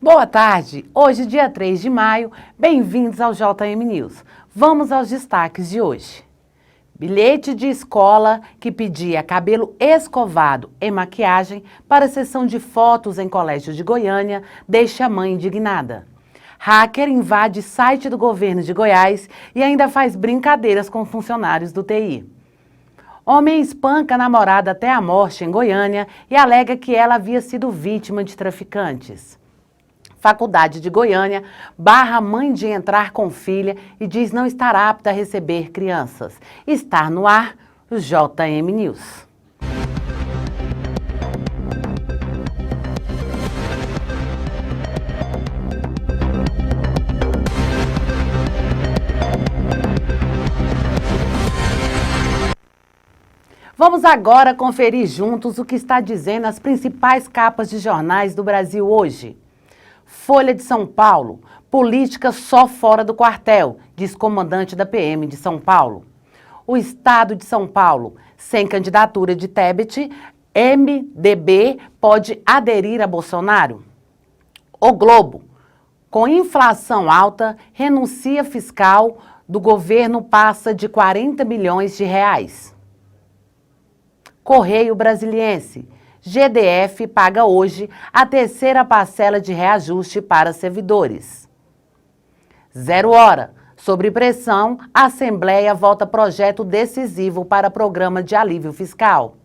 Boa tarde, hoje dia 3 de maio, bem-vindos ao JM News. Vamos aos destaques de hoje. Bilhete de escola que pedia cabelo escovado e maquiagem para sessão de fotos em colégio de Goiânia deixa a mãe indignada. Hacker invade site do governo de Goiás e ainda faz brincadeiras com funcionários do TI. Homem espanca a namorada até a morte em Goiânia e alega que ela havia sido vítima de traficantes. Faculdade de Goiânia barra mãe de entrar com filha e diz não estar apta a receber crianças. Está no ar o JM News. Vamos agora conferir juntos o que está dizendo as principais capas de jornais do Brasil hoje. Folha de São Paulo, política só fora do quartel, diz comandante da PM de São Paulo. O Estado de São Paulo, sem candidatura de Tebet, MDB pode aderir a Bolsonaro. O Globo, com inflação alta, renuncia fiscal do governo passa de 40 milhões de reais. Correio Brasiliense. GDF paga hoje a terceira parcela de reajuste para servidores. 0 hora. Sob pressão, a Assembleia vota projeto decisivo para programa de alívio fiscal.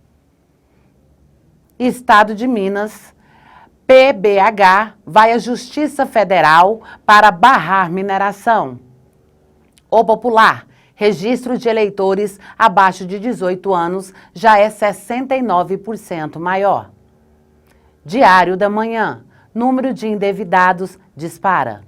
Estado de Minas. PBH vai à Justiça Federal para barrar mineração. O Popular. Registro de eleitores abaixo de 18 anos já é 69% maior. Diário da Manhã. Número de endividados dispara.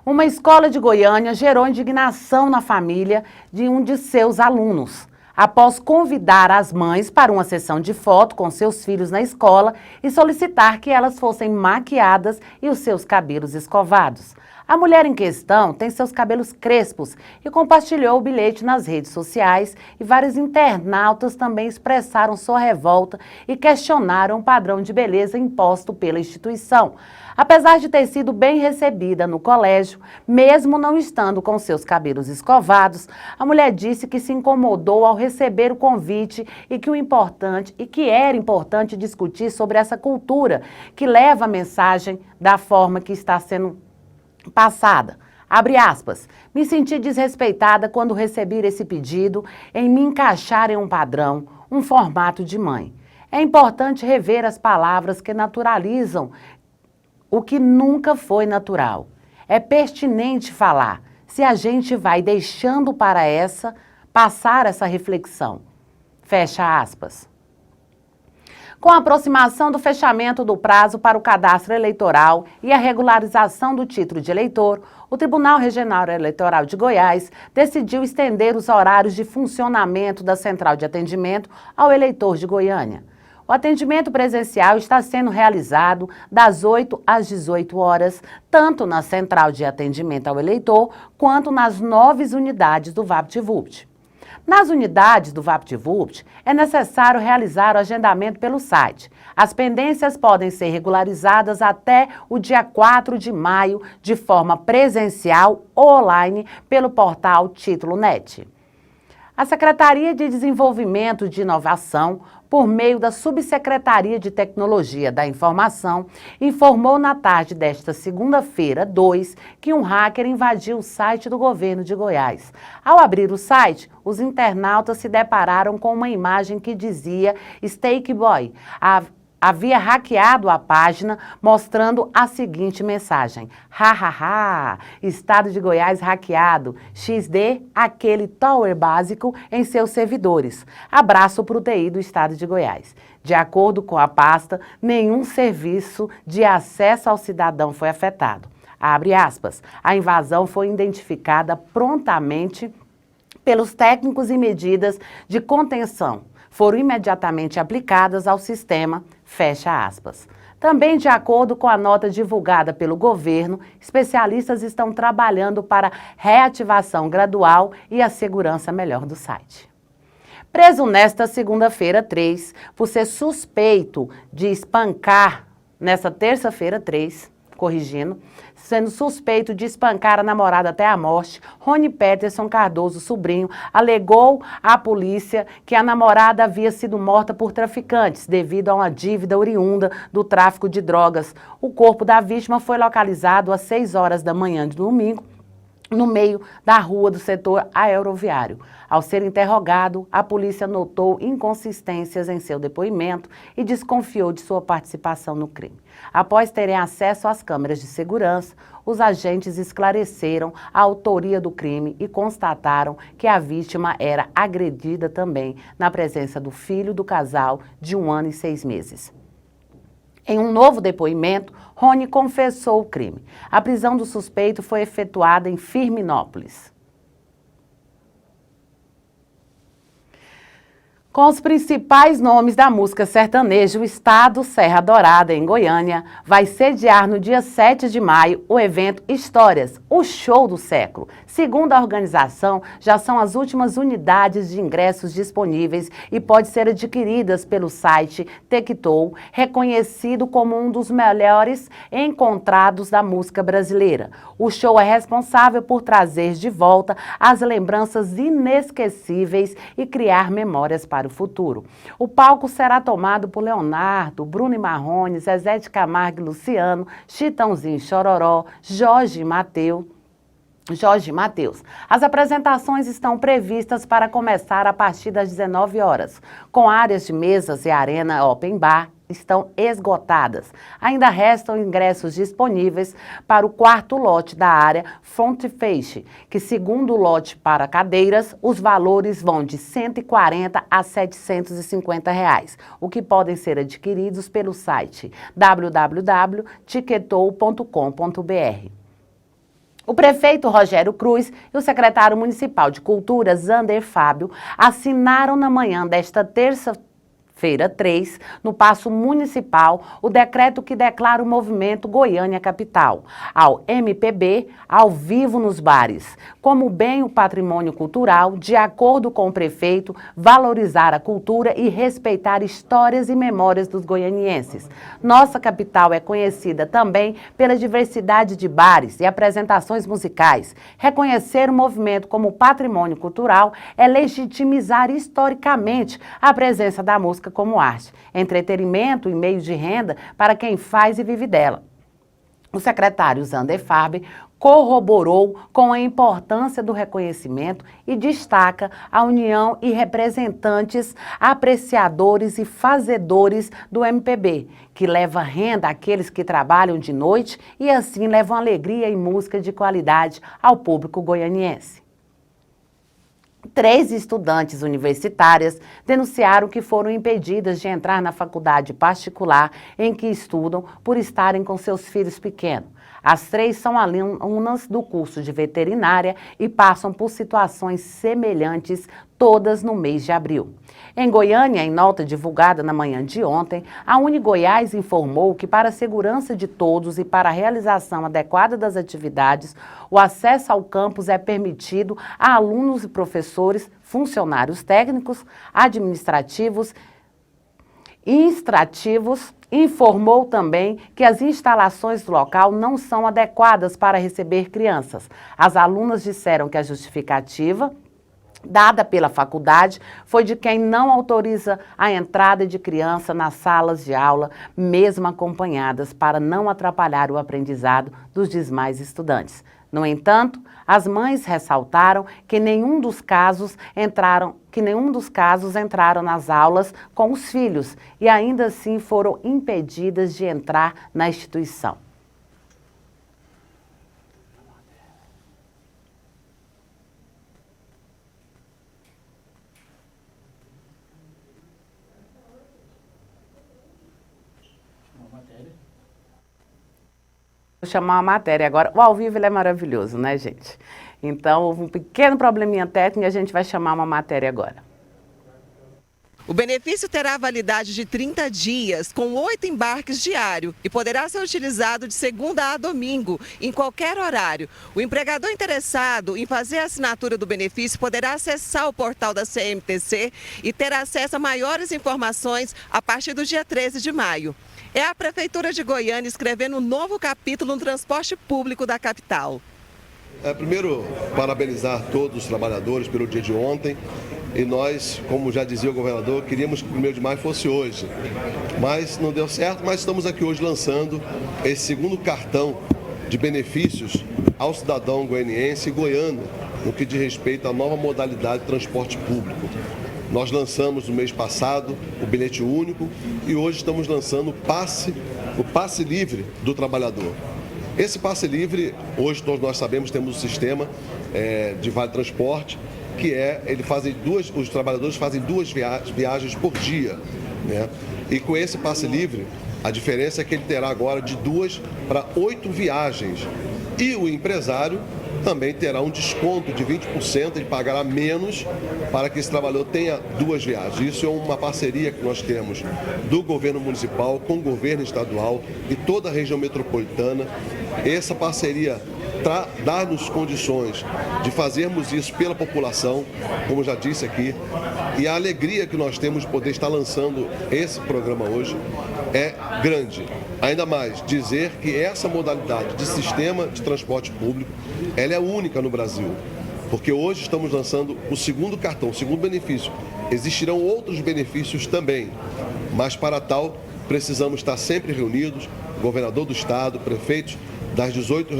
Uma escola de Goiânia gerou indignação na família de um de seus alunos, após convidar as mães para uma sessão de foto com seus filhos na escola e solicitar que elas fossem maquiadas e os seus cabelos escovados. A mulher em questão tem seus cabelos crespos e compartilhou o bilhete nas redes sociais e vários internautas também expressaram sua revolta e questionaram o padrão de beleza imposto pela instituição. Apesar de ter sido bem recebida no colégio, mesmo não estando com seus cabelos escovados, a mulher disse que se incomodou ao receber o convite e que era importante discutir sobre essa cultura que leva a mensagem da forma que está sendo passada. Abre aspas. Me senti desrespeitada quando recebi esse pedido em me encaixar em um padrão, um formato de mãe. É importante rever as palavras que naturalizam o que nunca foi natural. É pertinente falar se a gente vai deixando para passar essa reflexão. Fecha aspas. Com a aproximação do fechamento do prazo para o cadastro eleitoral e a regularização do título de eleitor, o Tribunal Regional Eleitoral de Goiás decidiu estender os horários de funcionamento da Central de Atendimento ao eleitor de Goiânia. O atendimento presencial está sendo realizado das 8 às 18 horas, tanto na Central de Atendimento ao Eleitor, quanto nas 9 unidades do VaptVupt. Nas unidades do VaptVupt, é necessário realizar o agendamento pelo site. As pendências podem ser regularizadas até o dia 4 de maio, de forma presencial ou online, pelo portal Título Net. A Secretaria de Desenvolvimento de Inovação, por meio da Subsecretaria de Tecnologia da Informação, informou na tarde desta segunda-feira, 2, que um hacker invadiu o site do governo de Goiás. Ao abrir o site, os internautas se depararam com uma imagem que dizia Steak Boy. Havia hackeado a página mostrando a seguinte mensagem: hahaha, Estado de Goiás hackeado, XD, aquele tower básico em seus servidores. Abraço para o TI do Estado de Goiás. De acordo com a pasta, nenhum serviço de acesso ao cidadão foi afetado. Abre aspas, a invasão foi identificada prontamente pelos técnicos e medidas de contenção foram imediatamente aplicadas ao sistema, fecha aspas. Também, de acordo com a nota divulgada pelo governo, especialistas estão trabalhando para reativação gradual e a segurança melhor do site. Preso nesta segunda-feira 3, por ser suspeito de espancar, nessa terça-feira 3, corrigindo, sendo suspeito de espancar a namorada até a morte, Rony Peterson Cardoso, sobrinho, alegou à polícia que a namorada havia sido morta por traficantes devido a uma dívida oriunda do tráfico de drogas. O corpo da vítima foi localizado às 6 horas da manhã de domingo, no meio da rua do setor aeroviário. Ao ser interrogado, a polícia notou inconsistências em seu depoimento e desconfiou de sua participação no crime. Após terem acesso às câmeras de segurança, os agentes esclareceram a autoria do crime e constataram que a vítima era agredida também na presença do filho do casal de 1 ano e 6 meses. Em um novo depoimento, Rony confessou o crime. A prisão do suspeito foi efetuada em Firminópolis. Com os principais nomes da música sertaneja, o estado Serra Dourada, em Goiânia, vai sediar no dia 7 de maio o evento Histórias, o show do século. Segundo a organização, já são as últimas unidades de ingressos disponíveis e pode ser adquiridas pelo site Tectou, reconhecido como um dos melhores encontrados da música brasileira. O show é responsável por trazer de volta as lembranças inesquecíveis e criar memórias para o futuro. O palco será tomado por Leonardo, Bruno e Marrone, Zezé de Camargo e Luciano, Chitãozinho e Chororó, Jorge e Mateus. As apresentações estão previstas para começar a partir das 19 horas, com áreas de mesas e arena open bar estão esgotadas. Ainda restam ingressos disponíveis para o quarto lote da área Front Face, que segundo o lote para cadeiras, os valores vão de R$ 140 a R$ 750, o que podem ser adquiridos pelo site www.ticketou.com.br. O prefeito Rogério Cruz e o secretário municipal de Cultura, Zander Fábio, assinaram na manhã desta terça-feira 3, no Paço Municipal, o decreto que declara o movimento Goiânia Capital, ao MPB, ao vivo nos bares, como bem o patrimônio cultural, de acordo com o prefeito, valorizar a cultura e respeitar histórias e memórias dos goianienses. Nossa capital é conhecida também pela diversidade de bares e apresentações musicais. Reconhecer o movimento como patrimônio cultural é legitimizar historicamente a presença da música como arte, entretenimento e meio de renda para quem faz e vive dela. O secretário Zander Fábio corroborou com a importância do reconhecimento e destaca a união e representantes, apreciadores e fazedores do MPB, que leva renda àqueles que trabalham de noite e assim levam alegria e música de qualidade ao público goianiense. 3 estudantes universitárias denunciaram que foram impedidas de entrar na faculdade particular em que estudam por estarem com seus filhos pequenos. As 3 são alunas do curso de veterinária e passam por situações semelhantes todas no mês de abril. Em Goiânia, em nota divulgada na manhã de ontem, a UniGoiás informou que para a segurança de todos e para a realização adequada das atividades, o acesso ao campus é permitido a alunos e professores, funcionários técnicos, administrativos e extrativos. Informou também que as instalações do local não são adequadas para receber crianças. As alunas disseram que a justificativa dada pela faculdade foi de quem não autoriza a entrada de criança nas salas de aula, mesmo acompanhadas, para não atrapalhar o aprendizado dos demais estudantes. No entanto, as mães ressaltaram que nenhum dos casos entraram nas aulas com os filhos e ainda assim foram impedidas de entrar na instituição. Vou chamar uma matéria agora. O ao vivo ele é maravilhoso, né, gente? Então, houve um pequeno probleminha técnico e a gente vai chamar uma matéria agora. O benefício terá validade de 30 dias, com 8 embarques diários e poderá ser utilizado de segunda a domingo, em qualquer horário. O empregador interessado em fazer a assinatura do benefício poderá acessar o portal da CMTC e ter acesso a maiores informações a partir do dia 13 de maio. É a Prefeitura de Goiânia escrevendo um novo capítulo no transporte público da capital. Primeiro, parabenizar todos os trabalhadores pelo dia de ontem. E nós, como já dizia o governador, queríamos que o 1º de maio fosse hoje. Mas não deu certo, mas estamos aqui hoje lançando esse segundo cartão de benefícios ao cidadão goianiense e goiano, no que diz respeito à nova modalidade de transporte público. Nós lançamos no mês passado o bilhete único e hoje estamos lançando o passe livre do trabalhador. Esse passe livre, hoje todos nós sabemos, temos um sistema de vale transporte, que os trabalhadores fazem 2 viagens por dia, né? E com esse passe livre, a diferença é que ele terá agora de 2 para 8 viagens. E o empresário também terá um desconto de 20%, ele pagará menos para que esse trabalhador tenha 2 viagens. Isso é uma parceria que nós temos do governo municipal com o governo estadual e toda a região metropolitana. Essa parceria dá-nos condições de fazermos isso pela população, como já disse aqui, e a alegria que nós temos de poder estar lançando esse programa hoje é grande. Ainda mais, dizer que essa modalidade de sistema de transporte público, ela é única no Brasil, porque hoje estamos lançando o segundo cartão, o segundo benefício. Existirão outros benefícios também, mas para tal precisamos estar sempre reunidos, governador do estado, prefeitos das 18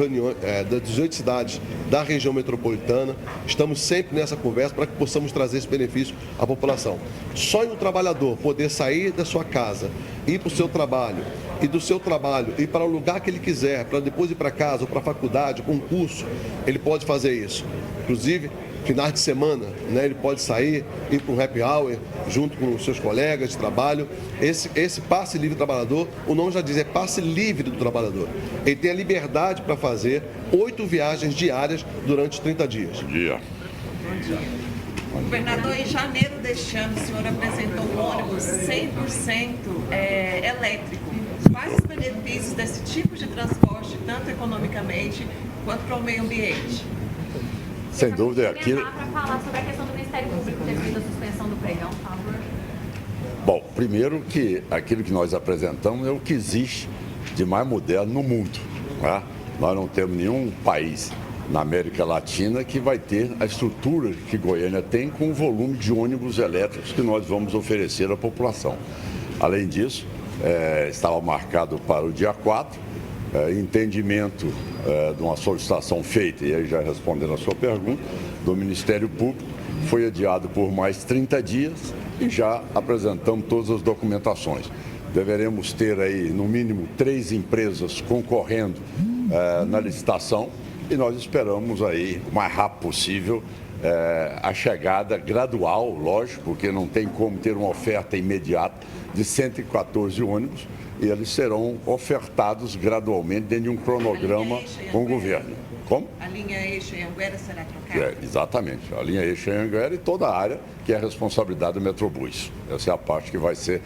cidades da região metropolitana. Estamos sempre nessa conversa para que possamos trazer esse benefício à população. Só em um trabalhador poder sair da sua casa, ir para o seu trabalho, e do seu trabalho ir para o lugar que ele quiser, para depois ir para casa, ou para a faculdade, para um curso, ele pode fazer isso. Inclusive, finais de semana, né, ele pode sair, ir para um happy hour, junto com os seus colegas de trabalho. Esse passe livre do trabalhador, o nome já diz, é passe livre do trabalhador. Ele tem a liberdade para fazer 8 viagens diárias durante 30 dias. Bom dia. Governador, em janeiro deste ano, o senhor apresentou um ônibus 100% elétrico. Quais os benefícios desse tipo de transporte, tanto economicamente quanto para o meio ambiente? Sem dúvida é aquilo. Para falar sobre a questão do Ministério Público devido à suspensão do pregão, por favor. Bom, primeiro que aquilo que nós apresentamos é o que existe de mais moderno no mundo, né? Nós não temos nenhum país na América Latina que vai ter a estrutura que Goiânia tem com o volume de ônibus elétricos que nós vamos oferecer à população. Além disso, estava marcado para o dia 4, entendimento de uma solicitação feita, e aí já respondendo a sua pergunta, do Ministério Público, foi adiado por mais 30 dias e já apresentamos todas as documentações. Deveremos ter aí, no mínimo, 3 empresas concorrendo na licitação e nós esperamos aí, o mais rápido possível, a chegada gradual, lógico, porque não tem como ter uma oferta imediata de 114 ônibus, e eles serão ofertados gradualmente dentro de um cronograma com o governo. Como? A linha Eixo e Anguera será trocada? Exatamente. A linha Eixo e Anguera e toda a área que é a responsabilidade do Metrobus. Essa é a parte que vai ser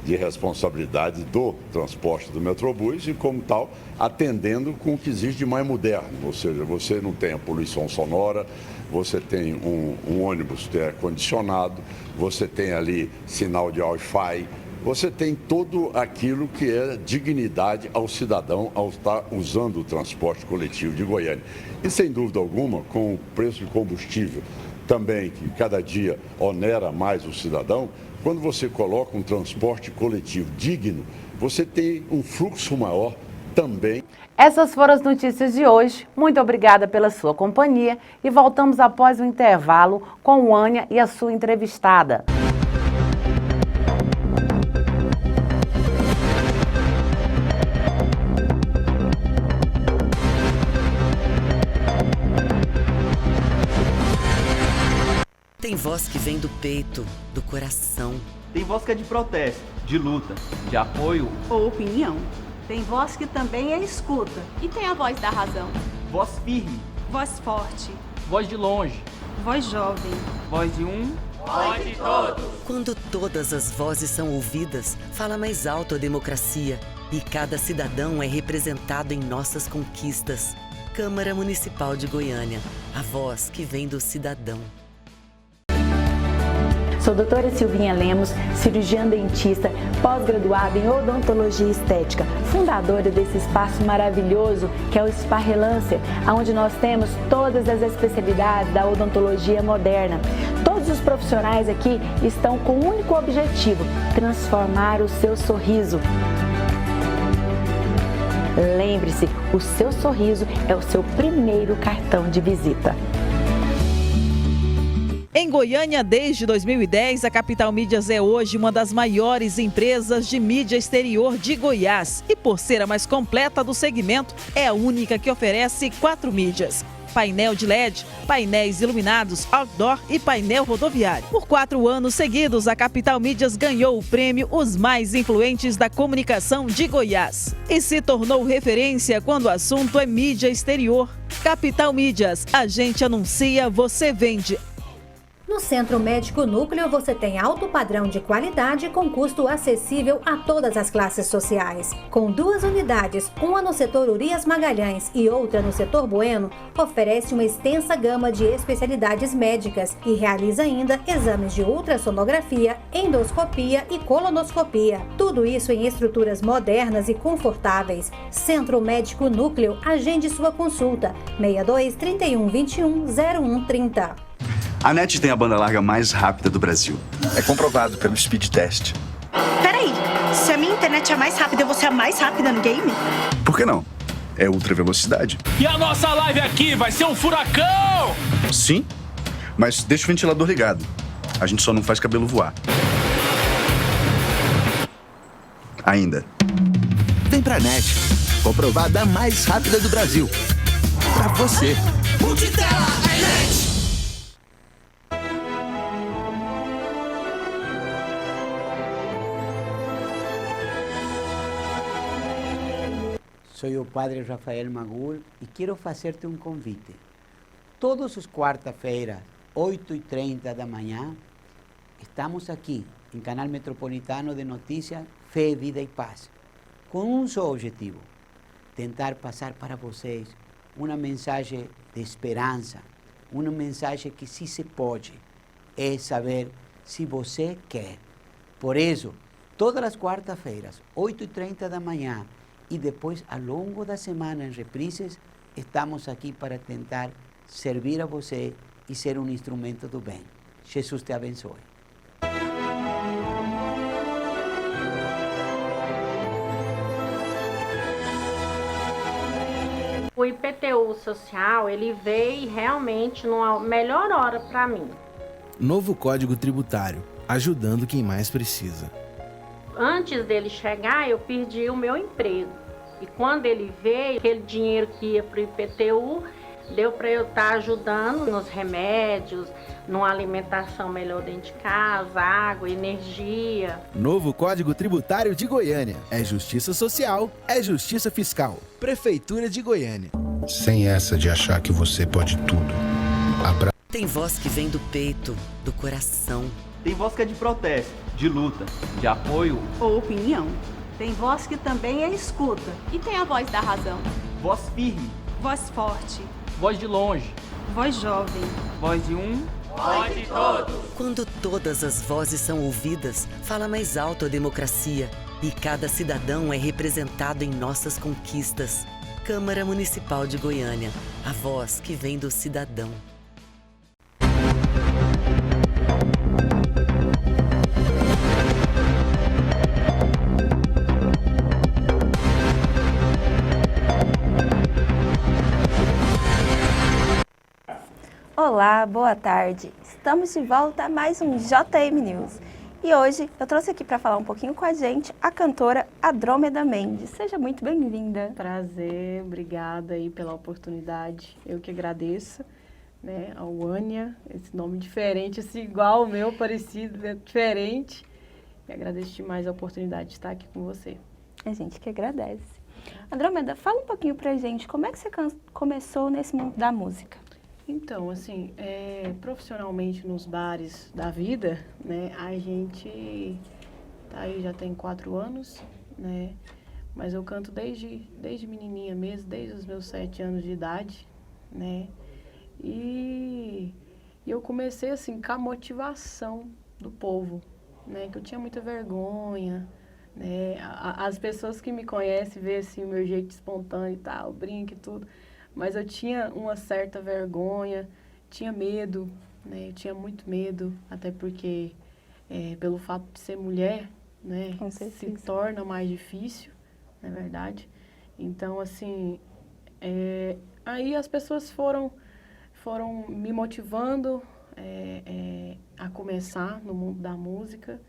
de responsabilidade do transporte do Metrobus e, como tal, atendendo com o que existe de mais moderno. Ou seja, você não tem a poluição sonora, você tem um ônibus que é condicionado, você tem ali sinal de Wi-Fi, você tem tudo aquilo que é dignidade ao cidadão ao estar usando o transporte coletivo de Goiânia. E, sem dúvida alguma, com o preço de combustível também, que cada dia onera mais o cidadão, quando você coloca um transporte coletivo digno, você tem um fluxo maior também. Essas foram as notícias de hoje. Muito obrigada pela sua companhia e voltamos após o intervalo com o Ania e a sua entrevistada. Tem voz que vem do peito, do coração. Tem voz que é de protesto, de luta, de apoio ou opinião. Tem voz que também é escuta. E tem a voz da razão. Voz firme. Voz forte. Voz de longe. Voz jovem. Voz de um, voz de todos. Quando todas as vozes são ouvidas, fala mais alto a democracia. E cada cidadão é representado em nossas conquistas. Câmara Municipal de Goiânia, a voz que vem do cidadão. Sou doutora Silvinha Lemos, cirurgiã dentista, pós-graduada em odontologia estética, fundadora desse espaço maravilhoso que é o Spa Relance, onde nós temos todas as especialidades da odontologia moderna. Todos os profissionais aqui estão com um único objetivo: transformar o seu sorriso. Lembre-se, o seu sorriso é o seu primeiro cartão de visita. Em Goiânia, desde 2010, a Capital Mídias é hoje uma das maiores empresas de mídia exterior de Goiás. E por ser a mais completa do segmento, é a única que oferece 4 mídias: painel de LED, painéis iluminados, outdoor e painel rodoviário. Por 4 anos seguidos, a Capital Mídias ganhou o prêmio Os Mais Influentes da Comunicação de Goiás e se tornou referência quando o assunto é mídia exterior. Capital Mídias, a gente anuncia, você vende. No Centro Médico Núcleo você tem alto padrão de qualidade com custo acessível a todas as classes sociais. Com 2 unidades, uma no setor Urias Magalhães e outra no setor Bueno, oferece uma extensa gama de especialidades médicas e realiza ainda exames de ultrassonografia, endoscopia e colonoscopia. Tudo isso em estruturas modernas e confortáveis. Centro Médico Núcleo, agende sua consulta. 62 31 21 0130. A NET tem a banda larga mais rápida do Brasil. É comprovado pelo Speed Test. Peraí, se a minha internet é mais rápida, eu vou ser a mais rápida no game? Por que não? É ultra velocidade. E a nossa live aqui vai ser um furacão! Sim, mas deixa o ventilador ligado. A gente só não faz cabelo voar. Ainda. Vem pra NET, comprovada a mais rápida do Brasil. Pra você. Multitela é NET. Sou o padre Rafael Magul e quero fazer-te um convite. Todos os quarta-feiras, 8h30 da manhã, estamos aqui, em Canal Metropolitano de Notícias, Fé, Vida e Paz, com um só objetivo: tentar passar para vocês uma mensagem de esperança, uma mensagem que sim se pode, é saber se você quer. Por isso, todas as quarta-feiras, 8h30 da manhã, e depois, ao longo da semana, em reprises, estamos aqui para tentar servir a você e ser um instrumento do bem. Jesus te abençoe. O IPTU social, ele veio realmente numa melhor hora para mim. Novo Código Tributário, ajudando quem mais precisa. Antes dele chegar, eu perdi o meu emprego. E quando ele veio, aquele dinheiro que ia para o IPTU, deu para eu estar ajudando nos remédios, numa alimentação melhor dentro de casa, água, energia. Novo Código Tributário de Goiânia. É justiça social, é justiça fiscal. Prefeitura de Goiânia. Sem essa de achar que você pode tudo. Tem voz que vem do peito, do coração. Tem voz que é de protesto, de luta, de apoio ou opinião. Tem voz que também é escuta. E tem a voz da razão. Voz firme. Voz forte. Voz de longe. Voz jovem. Voz de um, voz de todos. Quando todas as vozes são ouvidas, fala mais alto a democracia. E cada cidadão é representado em nossas conquistas. Câmara Municipal de Goiânia, a voz que vem do cidadão. Olá, boa tarde. Estamos de volta a mais um JM News. E hoje eu trouxe aqui para falar um pouquinho com a gente a cantora Andrômeda Mendes. Seja muito bem-vinda. Prazer, obrigada aí pela oportunidade. Eu que agradeço, né, ao Ania, esse nome diferente, assim, igual ao meu, parecido, é diferente. E agradeço demais a oportunidade de estar aqui com você. A gente que agradece. Andrômeda, fala um pouquinho pra gente, como é que você começou nesse mundo da música? Então, assim, profissionalmente nos bares da vida, né, a gente tá aí já tem 4 anos, né, mas eu canto desde menininha mesmo, desde os meus 7 anos de idade, né, e eu comecei, assim, com a motivação do povo, né, que eu tinha muita vergonha, né, as pessoas que me conhecem vê, assim, o meu jeito espontâneo e tal, brinco e tudo, mas eu tinha uma certa vergonha, tinha medo, né? Eu tinha muito medo, até porque pelo fato de ser mulher, né, se torna mais difícil, na verdade. Então, assim, aí as pessoas foram me motivando a começar no mundo da música.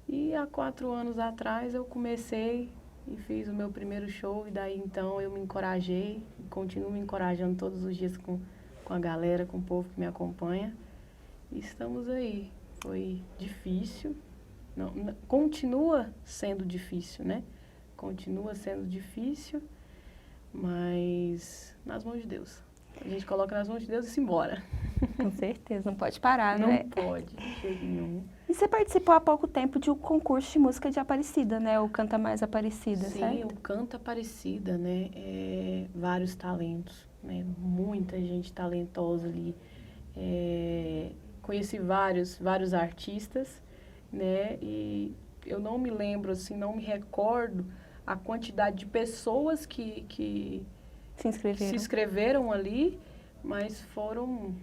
E há 4 anos atrás eu comecei e fiz o meu primeiro show, e daí então eu me encorajei, e continuo me encorajando todos os dias com a galera, com o povo que me acompanha. E estamos aí. Foi difícil, continua sendo difícil, né? Continua sendo difícil, mas nas mãos de Deus. A gente coloca nas mãos de Deus e se embora. Com certeza, não pode parar, não né? Não pode, de jeito nenhum. E você participou há pouco tempo de um concurso de música de Aparecida, né? O Canta Mais Aparecida, Sim, certo? o Canta Aparecida, né? Vários talentos, né? Muita gente talentosa ali. Conheci vários artistas, né? E eu não me lembro, assim, não me recordo a quantidade de pessoas que se inscreveram ali, mas foram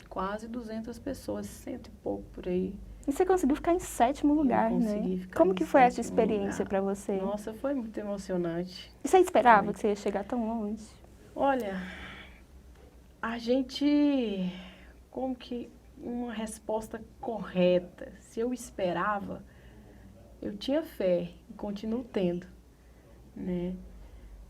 quase 200 pessoas, 100 e pouco por aí. E você conseguiu ficar em 7º lugar, né? Como que foi essa experiência para você? Nossa, foi muito emocionante. E você esperava que você ia chegar tão longe? Olha, a gente... Como que uma resposta correta? Se eu esperava, eu tinha fé e continuo tendo, né?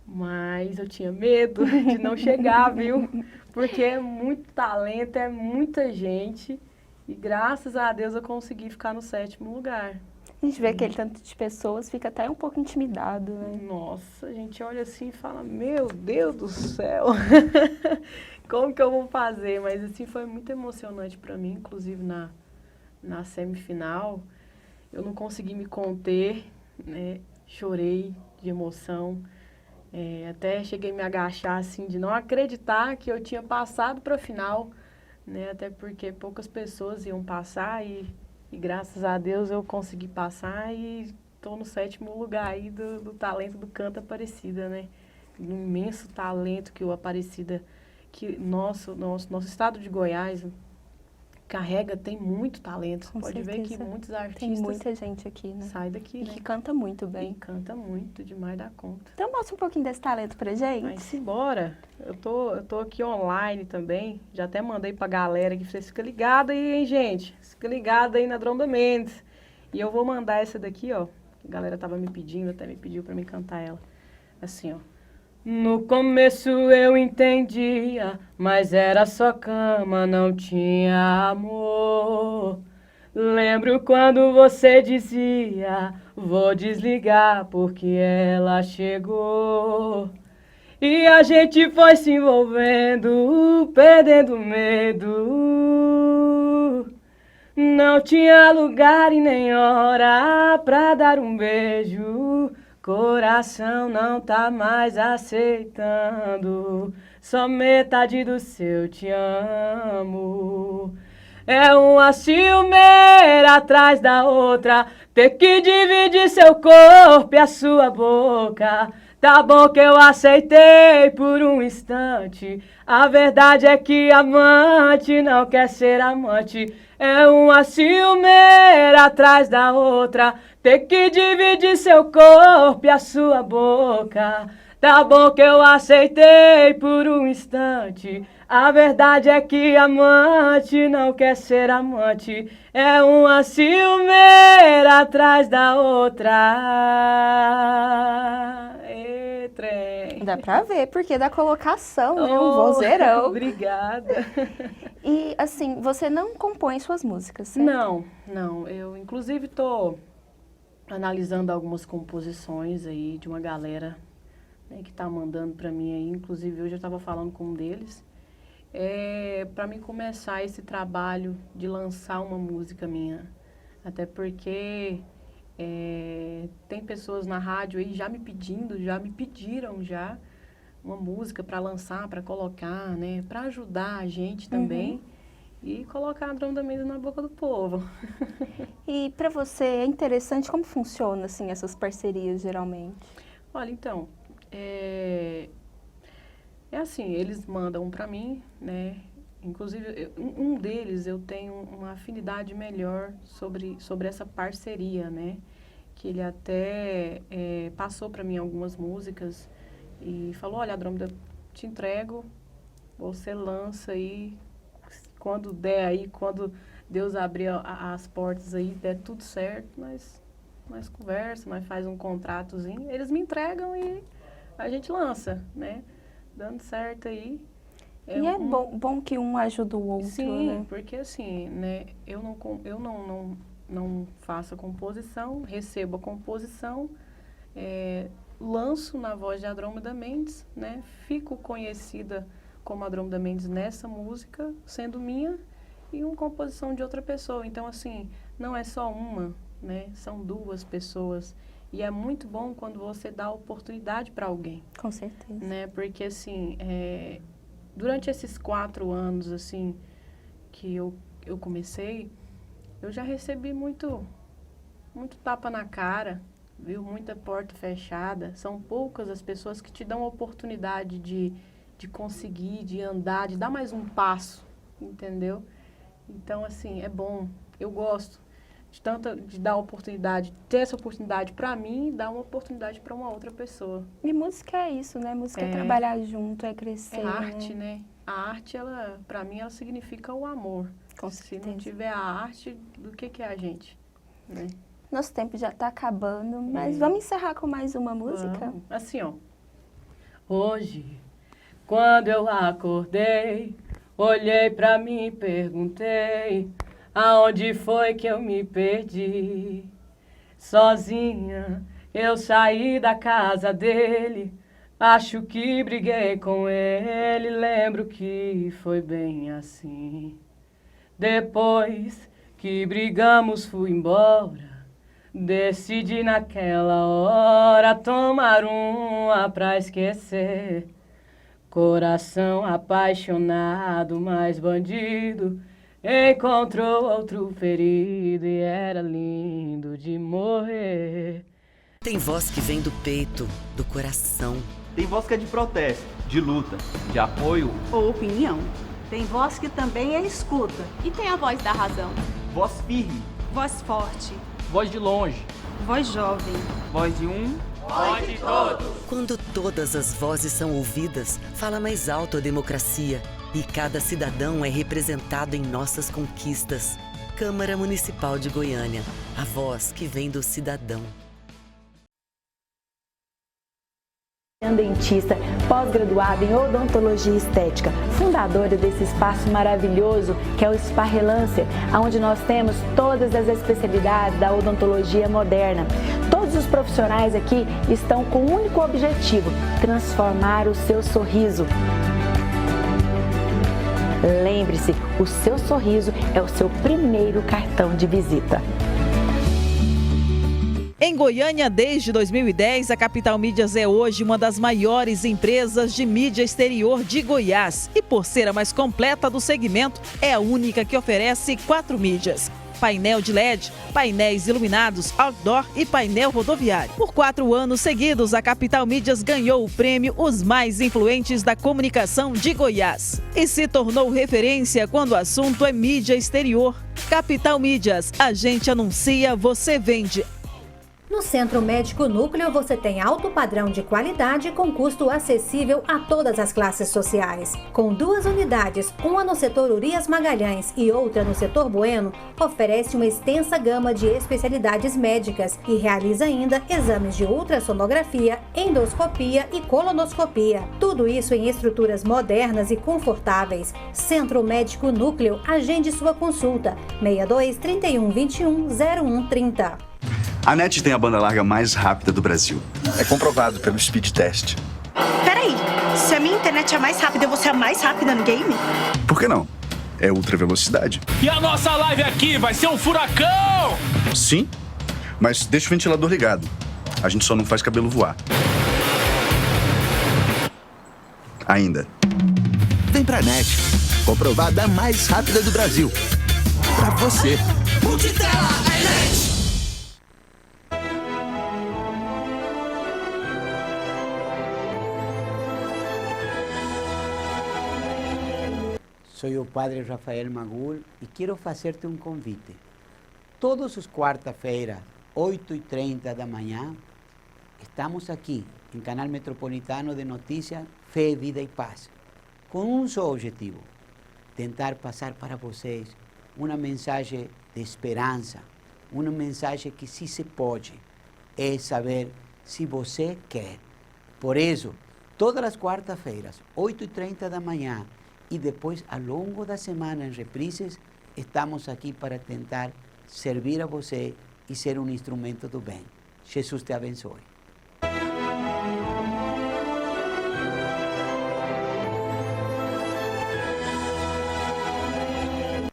Mas eu tinha medo de não chegar, viu? Porque é muito talento, é muita gente. E graças a Deus eu consegui ficar no 7º lugar. A gente vê aquele tanto de pessoas, fica até um pouco intimidado, né? Nossa, a gente olha assim e fala, meu Deus do céu, como que eu vou fazer? Mas assim, foi muito emocionante para mim, inclusive na semifinal. Eu não consegui me conter, né? Chorei de emoção. Até cheguei a me agachar, assim, de não acreditar que eu tinha passado para a final, né? Até porque poucas pessoas iam passar e graças a Deus eu consegui passar e estou no 7º lugar aí do talento do Canta Aparecida, né? Um imenso talento que o Aparecida, que nosso estado de Goiás carrega, tem muito talento. Pode ver que muitos artistas... Tem muita gente aqui, né? Sai daqui, né? Que canta muito bem. E canta muito, demais da conta. Então mostra um pouquinho desse talento pra gente. Mas simbora. Eu tô aqui online também. Já até mandei pra galera que vocês ficam ligados aí, hein, gente? Fica ligado aí na Drômeda Mendes. E eu vou mandar essa daqui, ó. A galera tava me pedindo, até me pediu pra mim cantar ela. Assim, ó. No começo eu entendia, mas era só cama, não tinha amor. Lembro quando você dizia, vou desligar porque ela chegou. E a gente foi se envolvendo, perdendo medo. Não tinha lugar e nem hora pra dar um beijo. Coração não tá mais aceitando, só metade do seu te amo. É uma ciumeira atrás da outra, ter que dividir seu corpo e a sua boca. Tá bom que eu aceitei por um instante, a verdade é que amante não quer ser amante. É uma ciumeira atrás da outra, ter que dividir seu corpo e a sua boca. Tá bom que eu aceitei por um instante, a verdade é que amante não quer ser amante. É uma ciumeira atrás da outra. Trem. Dá pra ver, porque da colocação, né? Um vozeirão. Obrigada. E, assim, você não compõe suas músicas, certo? Não. Eu, inclusive, tô analisando algumas composições aí de uma galera, né, que tá mandando pra mim aí. Inclusive, hoje eu tava falando com um deles. para mim começar esse trabalho de lançar uma música minha. Até porque tem pessoas na rádio aí já me pediram uma música para lançar, para colocar, né? Para ajudar a gente também. E colocar a Drômeda da Mendes na boca do povo. E para você é interessante como funciona assim essas parcerias geralmente? Olha, então, é assim, eles mandam para mim, né? Inclusive, um deles eu tenho uma afinidade melhor sobre essa parceria, né? Que ele até passou para mim algumas músicas e falou, olha, Drômeda, te entrego, você lança aí, quando der aí, quando Deus abrir as portas aí, der tudo certo, nós conversa, nós faz um contratozinho, eles me entregam e a gente lança, né? Dando certo aí. E é bom que um ajuda o outro, sim, né? Porque assim, né, eu não faço a composição, recebo a composição, lanço na voz de Drômeda Mendes, né? Fico conhecida como a Drômeda Mendes nessa música, sendo minha e uma composição de outra pessoa. Então, assim, não é só uma, né? São duas pessoas. E é muito bom quando você dá oportunidade para alguém. Com certeza. Né? Porque, assim, durante esses 4 anos, assim, que eu comecei, eu já recebi muito tapa na cara, viu? Muita porta fechada. São poucas as pessoas que te dão a oportunidade de conseguir, de andar, de dar mais um passo, entendeu? Então, assim, é bom. Eu gosto de dar oportunidade, ter essa oportunidade para mim e dar uma oportunidade para uma outra pessoa. E música é isso, né? Música é trabalhar junto, é crescer. É arte, né? A arte, para mim, ela significa o amor. Com certeza. Se não tiver a arte, do que é a gente, né? Nosso tempo já está acabando, mas vamos encerrar com mais uma música? Vamos. Assim, ó. Hoje, quando eu acordei, olhei pra mim e perguntei aonde foi que eu me perdi. Sozinha, eu saí da casa dele, acho que briguei com ele, lembro que foi bem assim. Depois que brigamos, fui embora. Decidi naquela hora tomar uma pra esquecer. Coração apaixonado, mas bandido, encontrou outro ferido e era lindo de morrer. Tem voz que vem do peito, do coração. Tem voz que é de protesto, de luta, de apoio ou opinião. Tem voz que também é escuta. E tem a voz da razão. Voz firme. Voz forte. Voz de longe. Voz jovem. Voz de um. Voz de todos. Quando todas as vozes são ouvidas, fala mais alto a democracia. E cada cidadão é representado em nossas conquistas. Câmara Municipal de Goiânia. A voz que vem do cidadão. Dentista, pós-graduada em odontologia estética, fundadora desse espaço maravilhoso que é o Spa Relância, onde nós temos todas as especialidades da odontologia moderna. Todos os profissionais aqui estão com um único objetivo: transformar o seu sorriso. Lembre-se, o seu sorriso é o seu primeiro cartão de visita. Em Goiânia, desde 2010, a Capital Mídias é hoje uma das maiores empresas de mídia exterior de Goiás. E por ser a mais completa do segmento, é a única que oferece 4 mídias: painel de LED, painéis iluminados, outdoor e painel rodoviário. Por 4 anos seguidos, a Capital Mídias ganhou o prêmio Os Mais Influentes da Comunicação de Goiás e se tornou referência quando o assunto é mídia exterior. Capital Mídias, a gente anuncia, você vende. No Centro Médico Núcleo você tem alto padrão de qualidade com custo acessível a todas as classes sociais. Com 2 unidades, uma no setor Urias Magalhães e outra no setor Bueno, oferece uma extensa gama de especialidades médicas e realiza ainda exames de ultrassonografia, endoscopia e colonoscopia. Tudo isso em estruturas modernas e confortáveis. Centro Médico Núcleo, agende sua consulta. 62 31 21 01 30. A NET tem a banda larga mais rápida do Brasil. É comprovado pelo Speed Test. Peraí, Se a minha internet é mais rápida, eu vou ser a mais rápida no game? Por que não? É ultra velocidade. E a nossa live aqui vai ser um furacão! Sim, mas deixa o ventilador ligado. A gente só não faz cabelo voar. Ainda. Vem pra NET. Comprovada mais rápida do Brasil. Pra você. Multitela é NET. Sou o padre Rafael Magul e quero fazer-te um convite. Todos os quarta-feiras, 8h30 da manhã, estamos aqui, em Canal Metropolitano de Notícias Fé, Vida e Paz, com um só objetivo: tentar passar para vocês uma mensagem de esperança, uma mensagem que sim se pode, é saber se você quer. Por isso, todas as quarta-feiras, 8h30 da manhã, e depois, ao longo da semana, em reprises, estamos aqui para tentar servir a você e ser um instrumento do bem. Jesus te abençoe.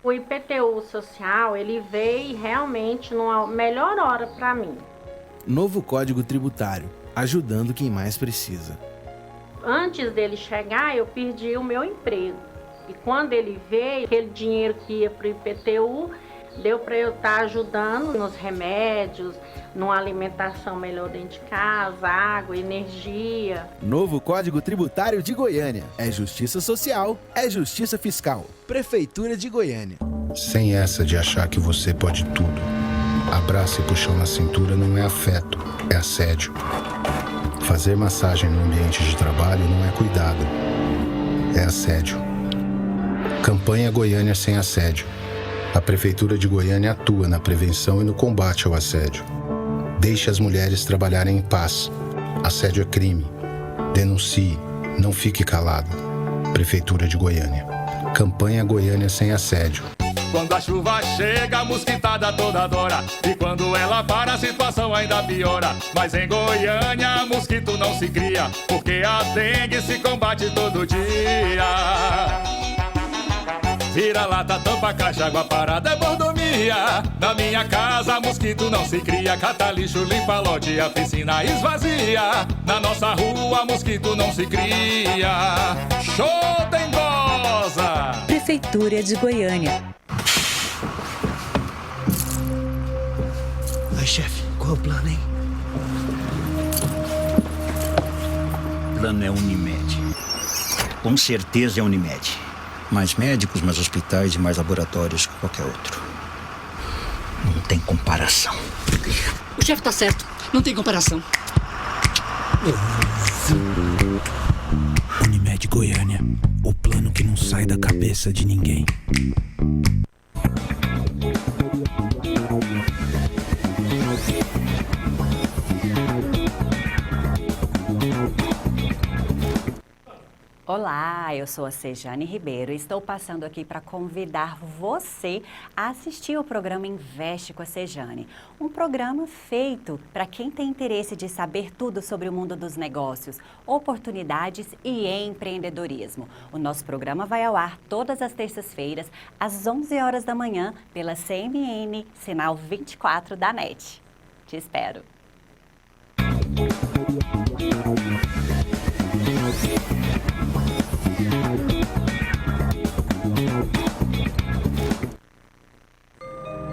O IPTU social, ele veio realmente numa melhor hora para mim. Novo Código Tributário, ajudando quem mais precisa. Antes dele chegar, eu perdi o meu emprego. E quando ele veio, aquele dinheiro que ia para o IPTU, deu para eu estar ajudando nos remédios, numa alimentação melhor dentro de casa, água, energia. Novo Código Tributário de Goiânia. É justiça social, é justiça fiscal. Prefeitura de Goiânia. Sem essa de achar que você pode tudo. Abraço e puxão na cintura não é afeto, é assédio. Fazer massagem no ambiente de trabalho não é cuidado, é assédio. Campanha Goiânia Sem Assédio. A Prefeitura de Goiânia atua na prevenção e no combate ao assédio. Deixe as mulheres trabalharem em paz. Assédio é crime. Denuncie, não fique calado. Prefeitura de Goiânia. Campanha Goiânia Sem Assédio. Quando a chuva chega, a mosquitada toda adora. E quando ela para, a situação ainda piora. Mas em Goiânia, mosquito não se cria, porque a dengue se combate todo dia. Vira lata, tampa, caixa, água parada é mordomia. Na minha casa, mosquito não se cria. Cata lixo, limpa lote, a piscina esvazia. Na nossa rua, mosquito não se cria. Show tem goza! Prefeitura de Goiânia. Ai, chefe, qual é o plano, hein? O plano é Unimed. Com certeza é Unimed. Mais médicos, mais hospitais e mais laboratórios que qualquer outro. Não tem comparação. O chefe tá certo. Não tem comparação. Unimed Goiânia. O plano que não sai da cabeça de ninguém. Olá, eu sou a Sejane Ribeiro e estou passando aqui para convidar você a assistir o programa Investe com a Sejane. Um programa feito para quem tem interesse de saber tudo sobre o mundo dos negócios, oportunidades e empreendedorismo. O nosso programa vai ao ar todas as terças-feiras, às 11 horas da manhã, pela CMN, sinal 24 da NET. Te espero.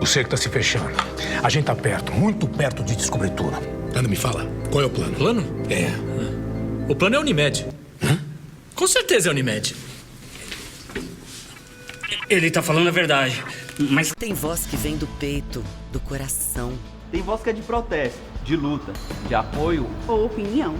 O cerco está se fechando. A gente tá perto, muito perto de descobrir tudo. Ana, me fala, qual é o plano? Plano? É. O plano é a Unimed. Com certeza é a Unimed. Ele tá falando a verdade, mas... Tem voz que vem do peito, do coração. Tem voz que é de protesto, de luta, de apoio ou opinião.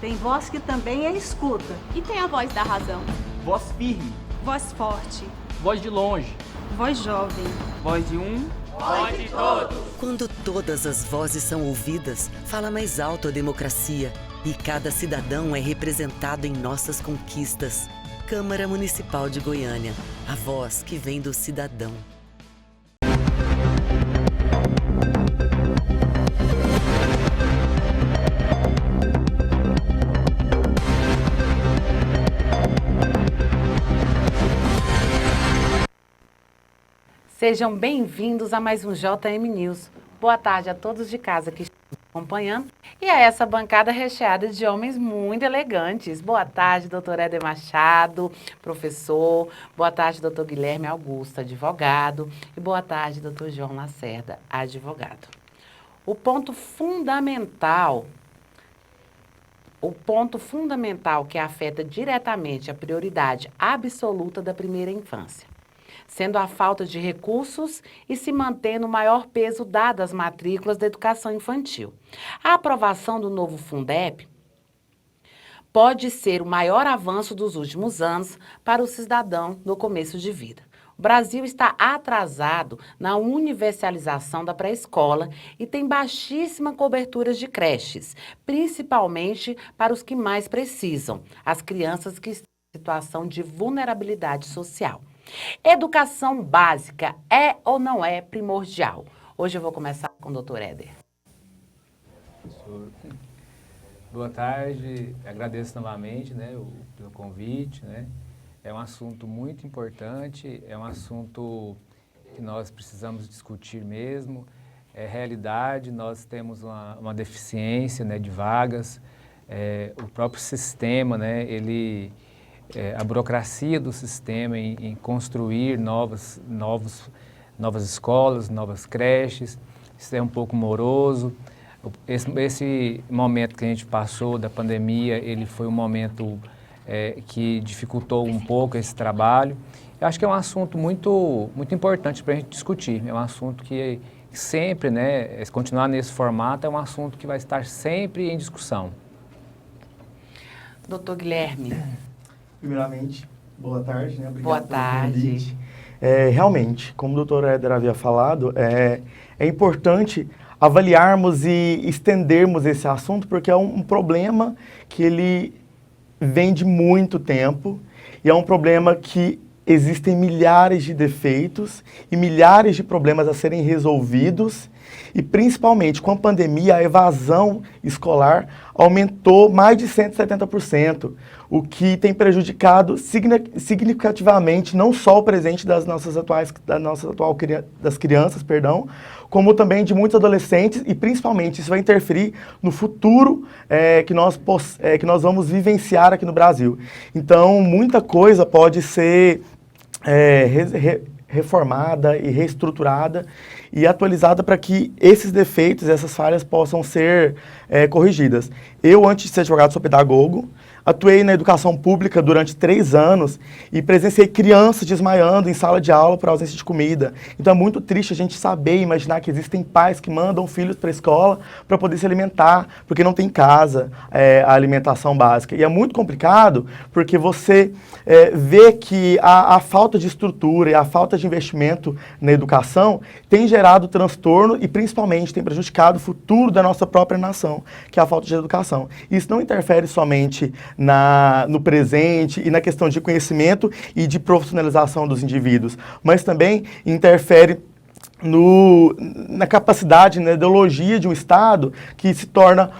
Tem voz que também é escuta. E tem a voz da razão. Voz firme. Voz forte. Voz de longe. Voz jovem. Voz de um. Voz de todos. Quando todas as vozes são ouvidas, fala mais alto a democracia. E cada cidadão é representado em nossas conquistas. Câmara Municipal de Goiânia. A voz que vem do cidadão. Sejam bem-vindos a mais um JM News. Boa tarde a todos de casa que estão acompanhando e a essa bancada recheada de homens muito elegantes. Boa tarde, doutor Éder Machado, professor. Boa tarde, doutor Guilherme Augusto, advogado. E boa tarde, doutor João Lacerda, advogado. O ponto fundamental que afeta diretamente a prioridade absoluta da primeira infância, sendo a falta de recursos e se mantendo o maior peso dado às matrículas da educação infantil. A aprovação do novo Fundeb pode ser o maior avanço dos últimos anos para o cidadão no começo de vida. O Brasil está atrasado na universalização da pré-escola e tem baixíssima cobertura de creches, principalmente para os que mais precisam, as crianças que estão em situação de vulnerabilidade social. Educação básica é ou não é primordial? Hoje eu vou começar com o doutor Éder. Boa tarde, agradeço novamente pelo convite. É um assunto muito importante, é um assunto que nós precisamos discutir mesmo. É realidade, nós temos uma deficiência de vagas, o próprio sistema, a burocracia do sistema em construir novas escolas, novas creches, isso é um pouco moroso. Esse momento que a gente passou da pandemia, ele foi um momento que dificultou um pouco esse trabalho. Eu acho que é um assunto muito importante para a gente discutir. É um assunto que sempre, se continuar nesse formato, é um assunto que vai estar sempre em discussão. Doutor Guilherme. Primeiramente, boa tarde. Obrigado boa tarde. Realmente, como o doutor Éder havia falado, é importante avaliarmos e estendermos esse assunto, porque é um problema que ele vem de muito tempo e é um problema que existem milhares de defeitos e milhares de problemas a serem resolvidos e, principalmente, com a pandemia, a evasão escolar aumentou mais de 170%, o que tem prejudicado significativamente não só o presente das crianças, como também de muitos adolescentes e, principalmente, isso vai interferir no futuro que nós vamos vivenciar aqui no Brasil. Então, muita coisa pode ser reformada e reestruturada e atualizada para que esses defeitos, essas falhas possam ser corrigidas. Eu, antes de ser advogado, sou pedagogo, atuei na educação pública durante 3 anos e presenciei crianças desmaiando em sala de aula por ausência de comida. Então é muito triste a gente saber e imaginar que existem pais que mandam filhos para a escola para poder se alimentar, porque não tem em casa a alimentação básica. E é muito complicado porque você vê que a falta de estrutura e a falta de investimento na educação tem gerado transtorno e principalmente tem prejudicado o futuro da nossa própria nação, que é a falta de educação. Isso não interfere somente no presente e na questão de conhecimento e de profissionalização dos indivíduos, mas também interfere na capacidade, na ideologia de um Estado que se torna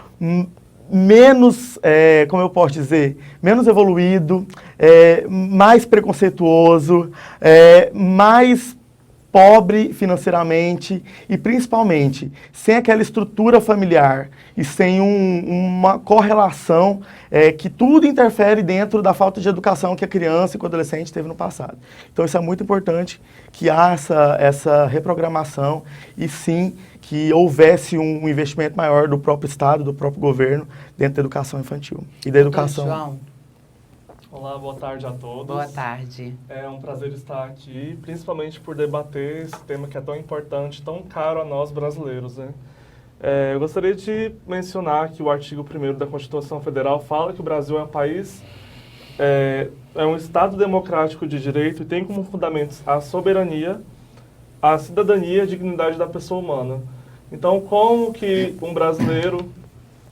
menos, como eu posso dizer, menos evoluído, mais preconceituoso, mais pobre financeiramente e, principalmente, sem aquela estrutura familiar e sem uma correlação que tudo interfere dentro da falta de educação que a criança e o adolescente teve no passado. Então, isso é muito importante que há essa reprogramação e, sim, que houvesse um investimento maior do próprio Estado, do próprio governo, dentro da educação infantil e da educação. João. Olá, boa tarde a todos. Boa tarde. É um prazer estar aqui, principalmente por debater esse tema que é tão importante, tão caro a nós brasileiros, eu gostaria de mencionar que o artigo 1º da Constituição Federal fala que o Brasil é um país, é um Estado democrático de direito e tem como fundamentos a soberania, a cidadania e a dignidade da pessoa humana. Então, como que um brasileiro,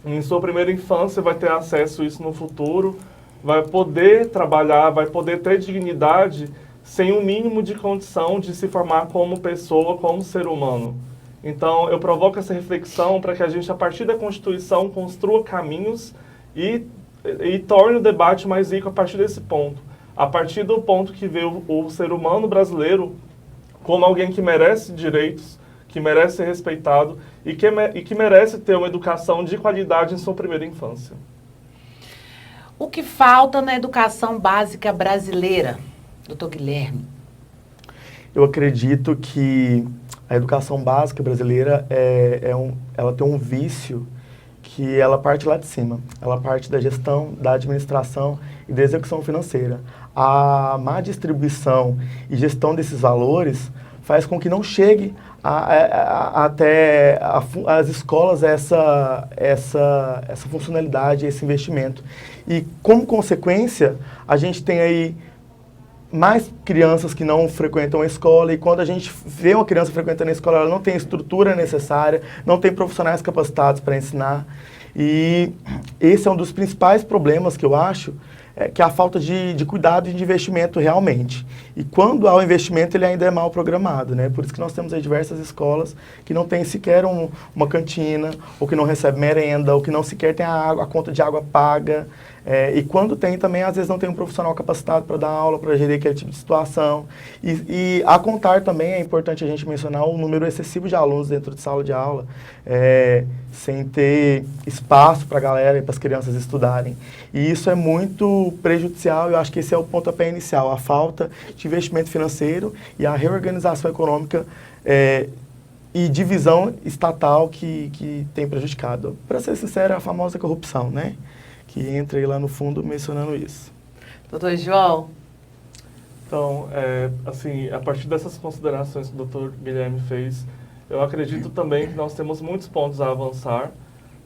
em sua primeira infância, vai ter acesso a isso no futuro, vai poder trabalhar, vai poder ter dignidade sem um mínimo de condição de se formar como pessoa, como ser humano. Então, eu provoco essa reflexão para que a gente, a partir da Constituição, construa caminhos e torne o debate mais rico a partir desse ponto. A partir do ponto que vê o ser humano brasileiro como alguém que merece direitos, que merece ser respeitado e que merece ter uma educação de qualidade em sua primeira infância. O que falta na educação básica brasileira, doutor Guilherme? Eu acredito que a educação básica brasileira ela tem um vício que ela parte lá de cima. Ela parte da gestão, da administração e da execução financeira. A má distribuição e gestão desses valores faz com que não chegue até as escolas essa funcionalidade, esse investimento. E, como consequência, a gente tem aí mais crianças que não frequentam a escola, e quando a gente vê uma criança frequentando a escola, ela não tem a estrutura necessária, não tem profissionais capacitados para ensinar. E esse é um dos principais problemas que eu acho, que é a falta de cuidado e de investimento realmente. E quando há o investimento, ele ainda é mal programado, né? Por isso que nós temos aí diversas escolas que não têm sequer uma cantina, ou que não recebem merenda, ou que não sequer tem a conta de água paga. E quando tem também, às vezes não tem um profissional capacitado para dar aula, para gerir aquele tipo de situação. E a contar também, é importante a gente mencionar o número excessivo de alunos dentro de sala de aula, sem ter espaço para a galera e para as crianças estudarem. E isso é muito prejudicial, eu acho que esse é o pontapé inicial, a falta de investimento financeiro e a reorganização econômica e divisão estatal que tem prejudicado. Para ser sincero, é a famosa corrupção, né? Que entra aí lá no fundo mencionando isso. Doutor João? Então, assim, a partir dessas considerações que o doutor Guilherme fez, eu acredito também que nós temos muitos pontos a avançar,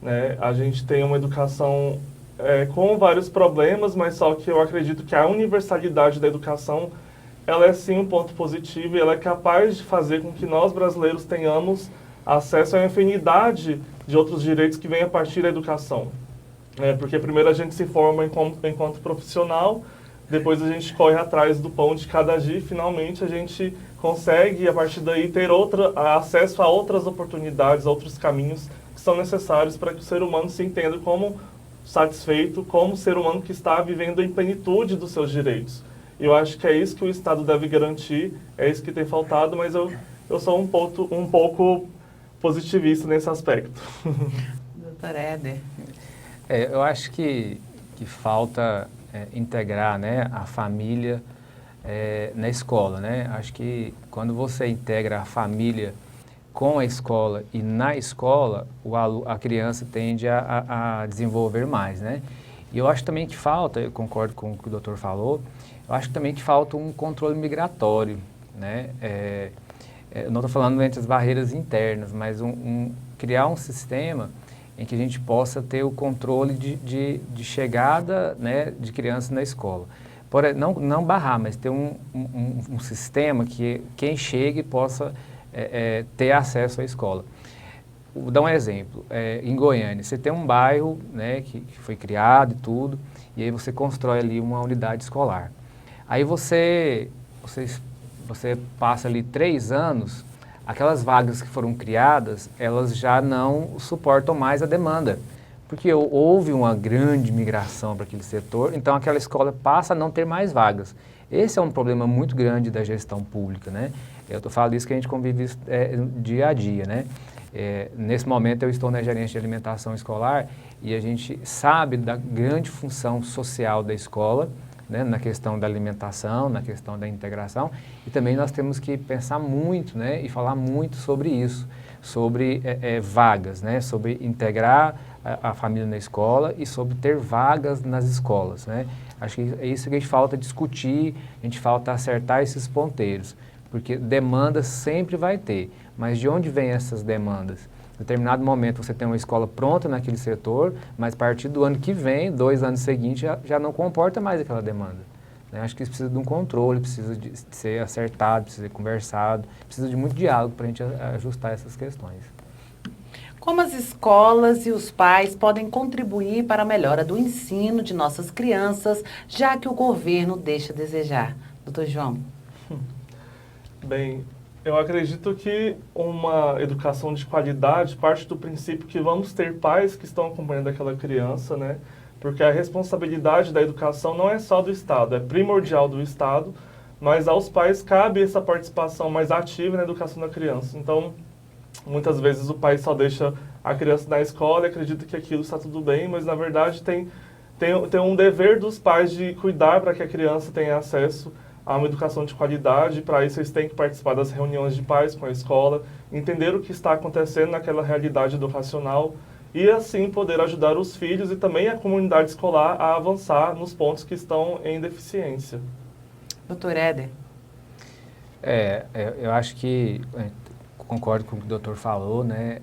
né? A gente tem uma educação com vários problemas, mas só que eu acredito que a universalidade da educação, ela é sim um ponto positivo e ela é capaz de fazer com que nós brasileiros tenhamos acesso a uma infinidade de outros direitos que vêm a partir da educação. Porque primeiro a gente se forma enquanto profissional, depois a gente corre atrás do pão de cada dia e finalmente a gente consegue, a partir daí, ter acesso a outras oportunidades, a outros caminhos que são necessários para que o ser humano se entenda como satisfeito, como ser humano que está vivendo em plenitude dos seus direitos. Eu acho que é isso que o Estado deve garantir, é isso que tem faltado, mas eu sou um pouco positivista nesse aspecto. Doutor Éder? Eu acho que falta integrar, né, a família na escola, né? Acho que quando você integra a família com a escola e na escola, a criança tende a desenvolver mais, né? E eu acho também que falta, eu concordo com o que o doutor falou, eu acho também que falta um controle migratório, né? Eu não estou falando entre as barreiras internas, mas criar um sistema em que a gente possa ter o controle de chegada, né, de crianças na escola. Não barrar, mas ter um sistema que quem chegue possa ter acesso à escola. Vou dar um exemplo. Em Goiânia, você tem um bairro, né, que foi criado e tudo, e aí você constrói ali uma unidade escolar. Aí você passa ali 3 anos, aquelas vagas que foram criadas, elas já não suportam mais a demanda, porque houve uma grande migração para aquele setor, então aquela escola passa a não ter mais vagas. Esse é um problema muito grande da gestão pública, né? Eu estou falando isso que a gente convive dia a dia, né? Nesse momento eu estou na gerência de alimentação escolar e a gente sabe da grande função social da escola, né, na questão da alimentação, na questão da integração, e também nós temos que pensar muito, né, e falar muito sobre isso, sobre vagas, né, sobre integrar a família na escola e sobre ter vagas nas escolas, né. Acho que é isso que a gente falta discutir, a gente falta acertar esses ponteiros, porque demanda sempre vai ter, mas de onde vêm essas demandas? Em determinado momento você tem uma escola pronta naquele setor, mas a partir do ano que vem, 2 anos seguintes, já não comporta mais aquela demanda. Né? Acho que isso precisa de um controle, precisa de ser acertado, precisa ser conversado, precisa de muito diálogo para a gente ajustar essas questões. Como as escolas e os pais podem contribuir para a melhora do ensino de nossas crianças, já que o governo deixa a desejar? Doutor João. Bem, eu acredito que uma educação de qualidade parte do princípio que vamos ter pais que estão acompanhando aquela criança, né? Porque a responsabilidade da educação não é só do Estado, é primordial do Estado, mas aos pais cabe essa participação mais ativa na educação da criança. Então, muitas vezes o pai só deixa a criança na escola e acredita que aquilo está tudo bem, mas na verdade tem um dever dos pais de cuidar para que a criança tenha acesso a uma educação de qualidade. Para isso eles têm que participar das reuniões de pais com a escola, entender o que está acontecendo naquela realidade educacional e assim poder ajudar os filhos e também a comunidade escolar a avançar nos pontos que estão em deficiência. Doutor Éder. Eu acho que, concordo com o que o doutor falou, né?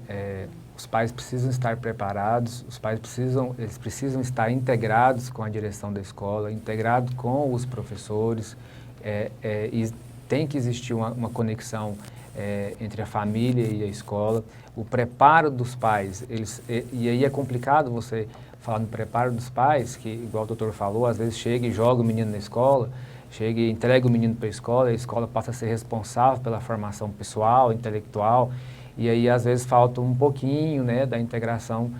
Os pais precisam estar preparados, os pais precisam estar integrados com a direção da escola, integrados com os professores, e tem que existir uma conexão entre a família e a escola. O preparo dos pais, e aí é complicado você falar no preparo dos pais, que igual o doutor falou, às vezes chega e joga o menino na escola, chega e entrega o menino para a escola passa a ser responsável pela formação pessoal, intelectual, e aí às vezes falta um pouquinho, né, da integração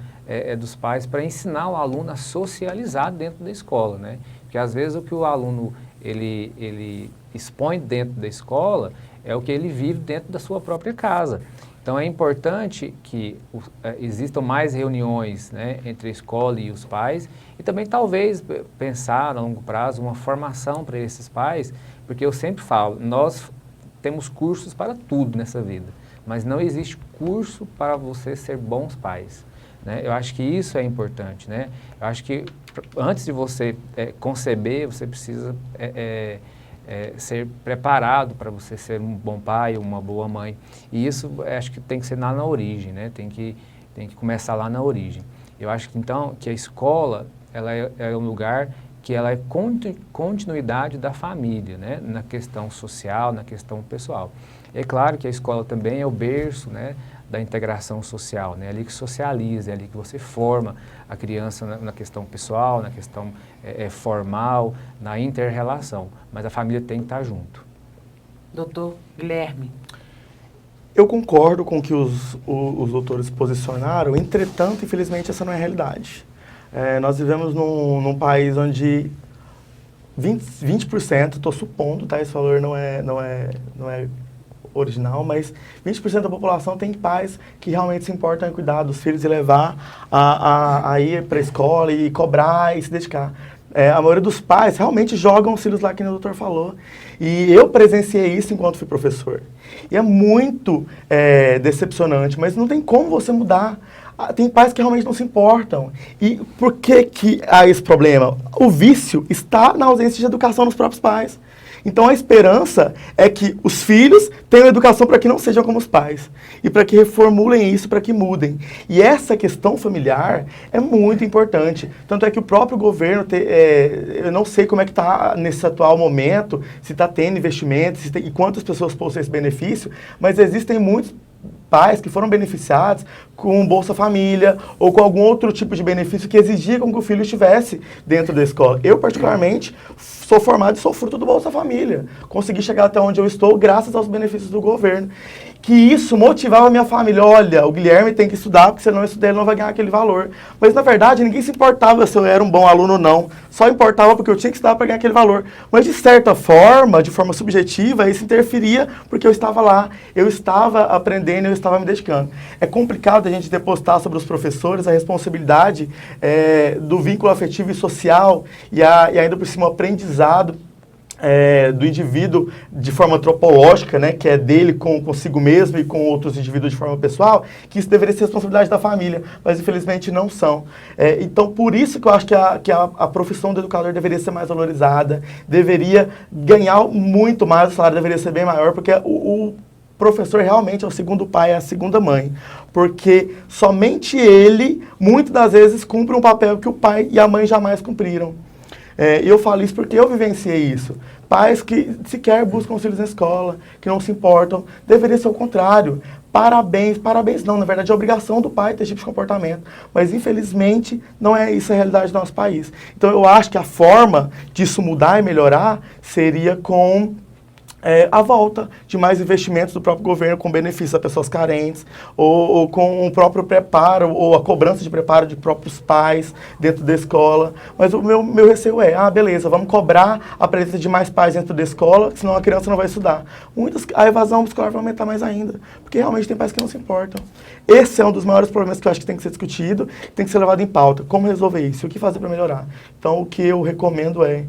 dos pais para ensinar o aluno a socializar dentro da escola, né? Porque às vezes o que o aluno ele expõe dentro da escola é o que ele vive dentro da sua própria casa. Então é importante que existam mais reuniões, né, entre a escola e os pais e também talvez pensar a longo prazo uma formação para esses pais, porque eu sempre falo, nós temos cursos para tudo nessa vida, mas não existe curso para você ser bons pais, né? Eu acho que isso é importante, né? Eu acho que antes de você conceber, você precisa ser preparado para você ser um bom pai, uma boa mãe. E isso acho que tem que ser lá na origem, né? Tem que começar lá na origem. Eu acho que então que a escola ela é um lugar que ela é continuidade da família, né? Na questão social, na questão pessoal. É claro que a escola também é o berço, né, da integração social, né? É ali que socializa, é ali que você forma a criança na questão pessoal, na questão formal, na inter-relação. Mas a família tem que estar junto. Doutor Guilherme. Eu concordo com o que os doutores posicionaram, entretanto, infelizmente, essa não é a realidade. Nós vivemos num país onde 20%, estou supondo, tá? Esse valor não é original, mas 20% da população tem pais que realmente se importam em cuidar dos filhos e levar a ir para a escola e cobrar e se dedicar. A maioria dos pais realmente jogam os filhos lá, que o doutor falou. E eu presenciei isso enquanto fui professor. E é muito decepcionante, mas não tem como você mudar. Tem pais que realmente não se importam. E por que há esse problema? O vício está na ausência de educação dos próprios pais. Então a esperança é que os filhos tenham educação para que não sejam como os pais e para que reformulem isso, para que mudem. E essa questão familiar é muito importante. Tanto é que o próprio governo, eu não sei como é que está nesse atual momento, se está tendo investimentos e quantas pessoas possuem esse benefício, mas existem muitos pais que foram beneficiados com Bolsa Família ou com algum outro tipo de benefício que exigia com que o filho estivesse dentro da escola. Eu, particularmente, sou formado e sou fruto do Bolsa Família. Consegui chegar até onde eu estou graças aos benefícios do governo. Que isso motivava a minha família. Olha, o Guilherme tem que estudar, porque se ele não estudar, ele não vai ganhar aquele valor. Mas, na verdade, ninguém se importava se eu era um bom aluno ou não. Só importava porque eu tinha que estudar para ganhar aquele valor. Mas, de certa forma, de forma subjetiva, isso interferia porque eu estava lá. Eu estava aprendendo, eu estava me dedicando. É complicado a gente depositar sobre os professores a responsabilidade do vínculo afetivo e social e ainda por cima o aprendizado do indivíduo de forma antropológica, né, que é dele consigo mesmo e com outros indivíduos de forma pessoal, que isso deveria ser responsabilidade da família, mas infelizmente não são. Então, por isso que eu acho que a profissão do educador deveria ser mais valorizada, deveria ganhar muito mais, o salário deveria ser bem maior, porque o professor realmente é o segundo pai, é a segunda mãe, porque somente ele, muitas das vezes, cumpre um papel que o pai e a mãe jamais cumpriram. E eu falo isso porque eu vivenciei isso. Pais que sequer buscam os filhos na escola, que não se importam, deveria ser o contrário. Parabéns não, na verdade é obrigação do pai ter esse tipo de comportamento. Mas infelizmente não é isso a realidade do nosso país. Então eu acho que a forma disso mudar e melhorar seria com a volta de mais investimentos do próprio governo com benefícios a pessoas carentes, ou com o próprio preparo, ou a cobrança de preparo de próprios pais dentro da escola. Mas o meu receio é, beleza, vamos cobrar a presença de mais pais dentro da escola, senão a criança não vai estudar. A evasão escolar vai aumentar mais ainda, porque realmente tem pais que não se importam. Esse é um dos maiores problemas que eu acho que tem que ser discutido, tem que ser levado em pauta. Como resolver isso? O que fazer para melhorar? Então, o que eu recomendo é,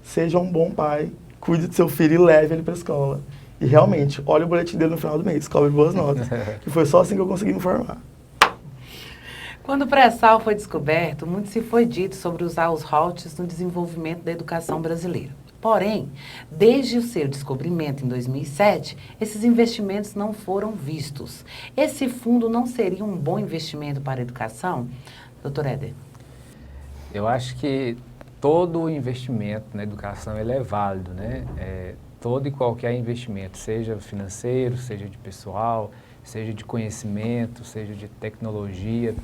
seja um bom pai, cuide do seu filho e leve ele para a escola. E realmente, olhe o boletim dele no final do mês, cobre boas notas. Que foi só assim que eu consegui me formar. Quando o pré-sal foi descoberto, muito se foi dito sobre usar os royalties no desenvolvimento da educação brasileira. Porém, desde o seu descobrimento em 2007, esses investimentos não foram vistos. Esse fundo não seria um bom investimento para a educação? Doutor Éder. Eu acho que todo investimento na educação ele é válido, né? Todo e qualquer investimento, seja financeiro, seja de pessoal, seja de conhecimento, seja de tecnologia,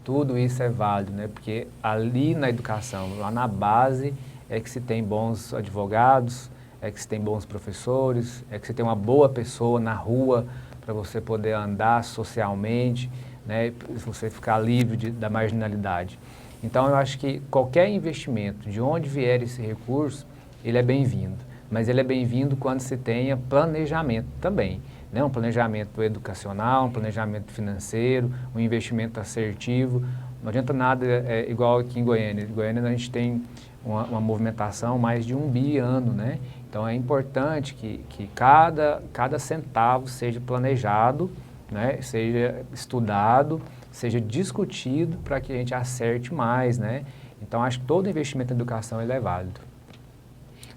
tudo isso é válido, né? Porque ali na educação, lá na base, é que se tem bons advogados, é que se tem bons professores, é que se tem uma boa pessoa na rua para você poder andar socialmente, né? Você ficar livre da marginalidade. Então, eu acho que qualquer investimento, de onde vier esse recurso, ele é bem-vindo. Mas ele é bem-vindo quando se tenha planejamento também, né? Um planejamento educacional, um planejamento financeiro, um investimento assertivo. Não adianta nada, igual aqui em Goiânia. Em Goiânia a gente tem uma movimentação mais de 1 bi ano, né? Então, é importante que cada centavo seja planejado, né? Seja estudado, seja discutido para que a gente acerte mais, né? Então, acho que todo investimento em educação ele é válido.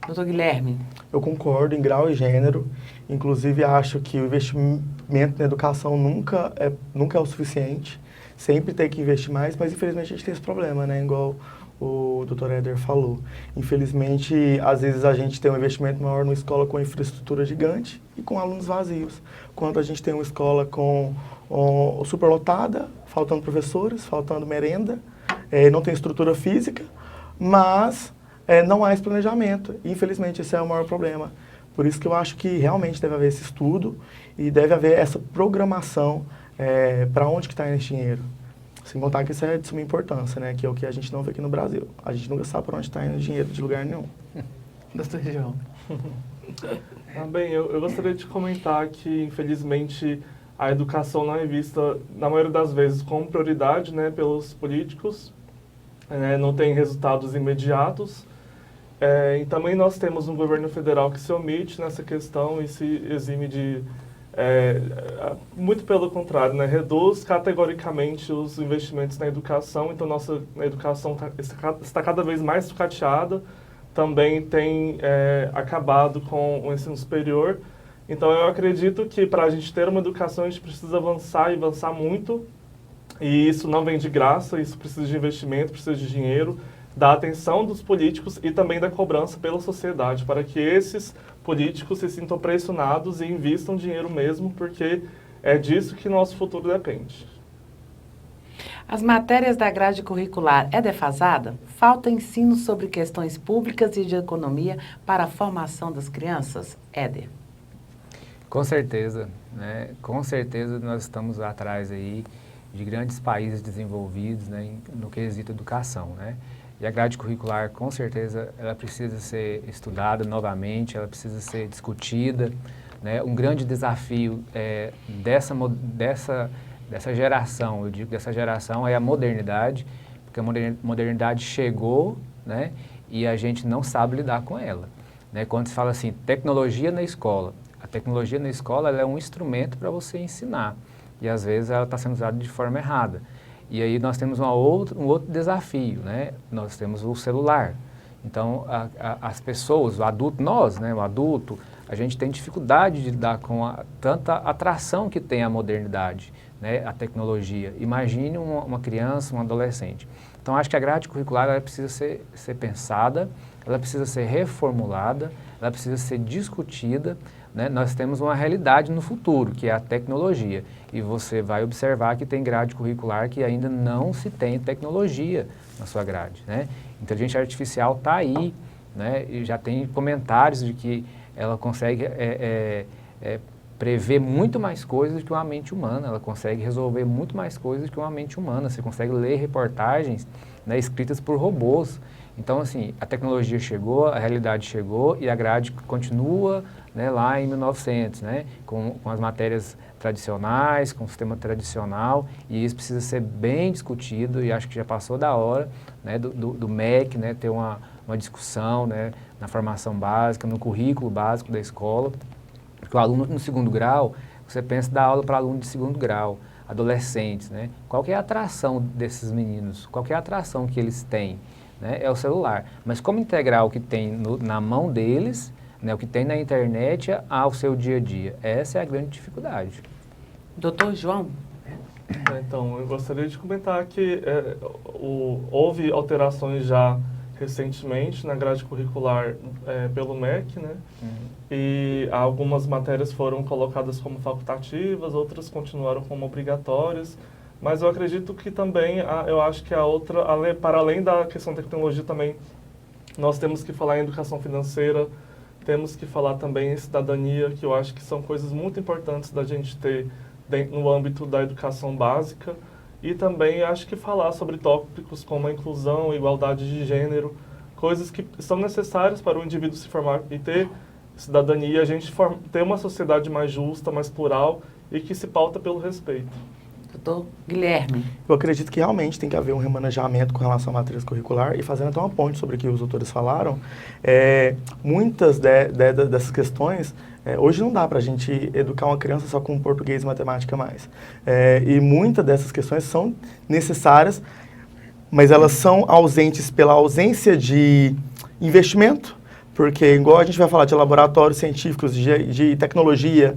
Doutor Guilherme. Eu concordo em grau e gênero. Inclusive, acho que o investimento na educação nunca é o suficiente. Sempre tem que investir mais, mas infelizmente a gente tem esse problema, né? Igual o Dr. Éder falou. Infelizmente, às vezes a gente tem um investimento maior numa escola com infraestrutura gigante e com alunos vazios. Quando a gente tem uma escola com superlotada, faltando professores, faltando merenda, não tem estrutura física, mas não há esse planejamento. E, infelizmente, esse é o maior problema. Por isso que eu acho que realmente deve haver esse estudo e deve haver essa programação para onde que está indo esse dinheiro. Sem contar que isso é de suma importância, né? Que é o que a gente não vê aqui no Brasil. A gente nunca sabe para onde está indo dinheiro de lugar nenhum. Doutor João. Bem, eu gostaria de comentar que, infelizmente, a educação não é vista, na maioria das vezes, como prioridade, né, pelos políticos. Não tem resultados imediatos. E também nós temos um governo federal que se omite nessa questão e se exime de... muito pelo contrário, né, reduz categoricamente os investimentos na educação. Então, nossa educação está cada vez mais sucateada. Também tem acabado com o ensino superior. Então, eu acredito que para a gente ter uma educação, a gente precisa avançar e avançar muito. E isso não vem de graça, isso precisa de investimento, precisa de dinheiro, da atenção dos políticos e também da cobrança pela sociedade, para que esses políticos se sintam pressionados e invistam dinheiro mesmo, porque é disso que nosso futuro depende. As matérias da grade curricular é defasada? Falta ensino sobre questões públicas e de economia para a formação das crianças? Éder. Com certeza, né? Com certeza nós estamos atrás aí de grandes países desenvolvidos, né, no quesito educação, né? E a grade curricular, com certeza, ela precisa ser estudada novamente, ela precisa ser discutida, né? Um grande desafio dessa geração, eu digo dessa geração, é a modernidade, porque a modernidade chegou, né, e a gente não sabe lidar com ela, né? Quando se fala assim, tecnologia na escola, a tecnologia na escola ela é um instrumento para você ensinar, e às vezes ela está sendo usada de forma errada. E aí nós temos um outro desafio, né? Nós temos o celular. Então, as pessoas, o adulto, nós, né? O adulto, a gente tem dificuldade de lidar com tanta atração que tem a modernidade, né? A tecnologia. Imagine uma criança, um adolescente. Então, acho que a grade curricular ela precisa ser pensada, ela precisa ser reformulada, ela precisa ser discutida, né? Nós temos uma realidade no futuro, que é a tecnologia. E você vai observar que tem grade curricular que ainda não se tem tecnologia na sua grade, né? Inteligência artificial está aí, né? E já tem comentários de que ela consegue prever muito mais coisas que uma mente humana, ela consegue resolver muito mais coisas que uma mente humana. Você consegue ler reportagens, né, escritas por robôs. Então, assim, a tecnologia chegou, a realidade chegou e a grade continua, né, lá em 1900, né, com as matérias tradicionais, com o sistema tradicional, e isso precisa ser bem discutido, e acho que já passou da hora, né, do MEC, né, ter uma discussão, né, na formação básica, no currículo básico da escola. Porque o aluno no segundo grau, você pensa dar aula para aluno de segundo grau, adolescentes, né? Qual que é a atração desses meninos? Qual que é a atração que eles têm? Né? É o celular. Mas como integrar o que tem na mão deles, né, o que tem na internet ao seu dia a dia? Essa é a grande dificuldade. Doutor João? Então, eu gostaria de comentar que houve alterações já recentemente na grade curricular pelo MEC, né? E algumas matérias foram colocadas como facultativas, outras continuaram como obrigatórias, mas eu acredito que também, eu acho que a outra, para além da questão da tecnologia também, nós temos que falar em educação financeira, temos que falar também em cidadania, que eu acho que são coisas muito importantes da gente ter no âmbito da educação básica. E também acho que falar sobre tópicos como a inclusão, igualdade de gênero, coisas que são necessárias para o indivíduo se formar e ter cidadania, a gente ter uma sociedade mais justa, mais plural e que se pauta pelo respeito. Doutor Guilherme. Eu acredito que realmente tem que haver um remanejamento com relação à matriz curricular e fazendo até uma ponte sobre o que os doutores falaram, muitas dessas questões, hoje não dá para a gente educar uma criança só com português e matemática mais. E muitas dessas questões são necessárias, mas elas são ausentes pela ausência de investimento, porque igual a gente vai falar de laboratórios científicos, de tecnologia,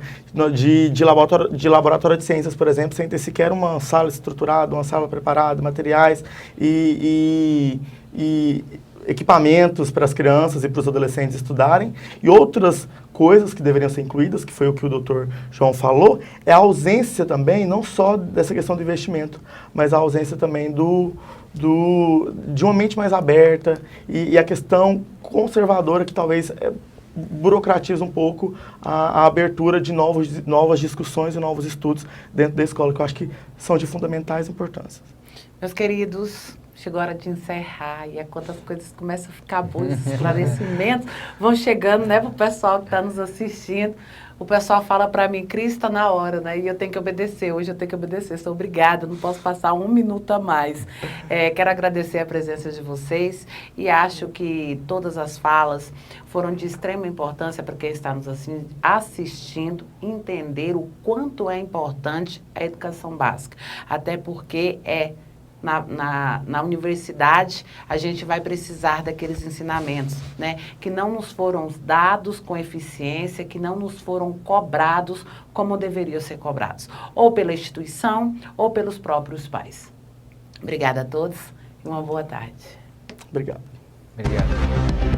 de laboratório de ciências, por exemplo, sem ter sequer uma sala estruturada, uma sala preparada, materiais e equipamentos para as crianças e para os adolescentes estudarem, e outras coisas que deveriam ser incluídas, que foi o que o doutor João falou, é a ausência também, não só dessa questão do investimento, mas a ausência também de uma mente mais aberta e a questão conservadora que talvez burocratiza um pouco a abertura de novas discussões e novos estudos dentro da escola, que eu acho que são de fundamentais importância. Meus queridos, chegou a hora de encerrar e quando as coisas começam a ficar boas, os esclarecimentos vão chegando, né, para o pessoal que está nos assistindo. O pessoal fala para mim, Cris, está na hora, né? E eu tenho que obedecer, hoje eu tenho que obedecer, sou obrigada, não posso passar um minuto a mais. Quero agradecer a presença de vocês e acho que todas as falas foram de extrema importância para quem está nos assistindo entender o quanto é importante a educação básica. Até porque na universidade, a gente vai precisar daqueles ensinamentos, né, que não nos foram dados com eficiência, que não nos foram cobrados como deveriam ser cobrados, ou pela instituição, ou pelos próprios pais. Obrigada a todos e uma boa tarde. Obrigado. Obrigado.